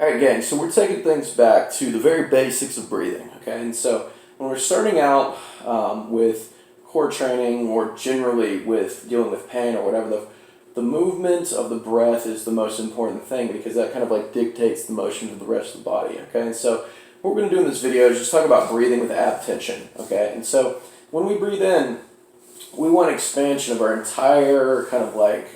Alright gang, so we're taking things back to the very basics of breathing, okay? And so when we're starting out with core training or generally with dealing with pain or whatever, the movement of the breath is the most important thing because that kind of like dictates the motion of the rest of the body, okay? And so what we're going to do in this video is just talk about breathing with ab tension, okay? And so when we breathe in, we want expansion of our entire kind of like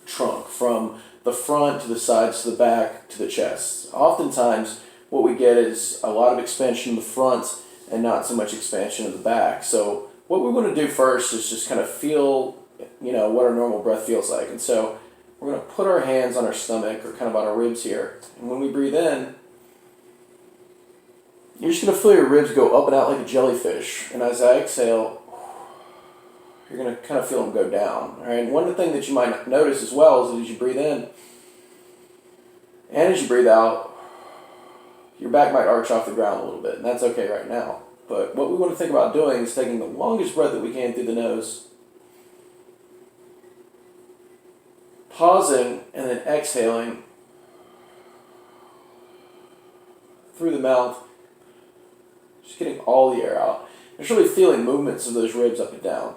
trunk from the front to the sides to the back to the chest. Oftentimes what we get is a lot of expansion in the front and not so much expansion in the back. So what we want to do first is just kind of feel, what our normal breath feels like. And so we're going to put our hands on our stomach or kind of on our ribs here. And when we breathe in, you're just going to feel your ribs go up and out like a jellyfish. And as I exhale, you're going to kind of feel them go down. All right? And one thing that you might notice as well is that as you breathe in and as you breathe out, your back might arch off the ground a little bit. And that's okay right now. But what we want to think about doing is taking the longest breath that we can through the nose, pausing, and then exhaling through the mouth, just getting all the air out. Just really feeling movements of those ribs up and down.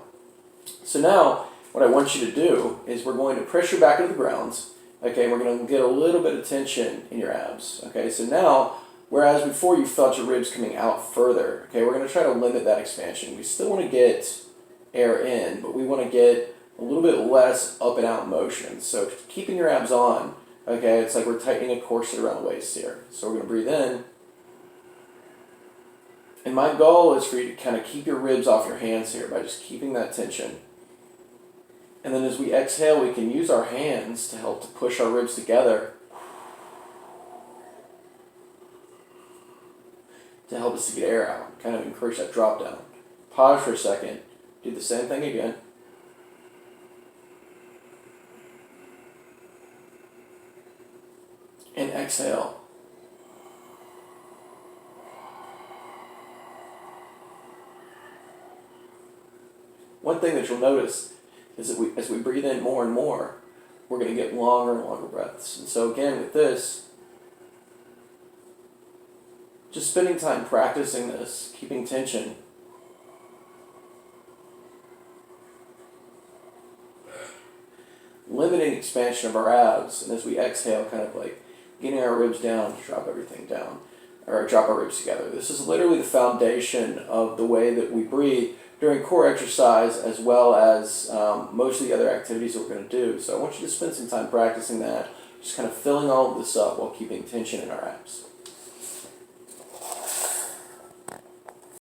So now, what I want you to do is we're going to press your back into the ground. Okay, we're going to get a little bit of tension in your abs. Okay, so now, whereas before you felt your ribs coming out further, okay, we're going to try to limit that expansion. We still want to get air in, but we want to get a little bit less up and out motion. So keeping your abs on, okay, it's like we're tightening a corset around the waist here. So we're going to breathe in. And my goal is for you to kind of keep your ribs off your hands here by just keeping that tension. And then as we exhale, we can use our hands to help to push our ribs together to help us to get air out, kind of encourage that drop down. Pause for a second, do the same thing again. And exhale. One thing that you'll notice is that as we breathe in more and more, we're going to get longer and longer breaths. And so again, with this, just spending time practicing this, keeping tension, limiting expansion of our abs, and as we exhale, kind of like getting our ribs down to drop everything down, or drop our ribs together. This is literally the foundation of the way that we breathe during core exercise as well as most of the other activities that we're going to do. So I want you to spend some time practicing that, just kind of filling all of this up while keeping tension in our abs.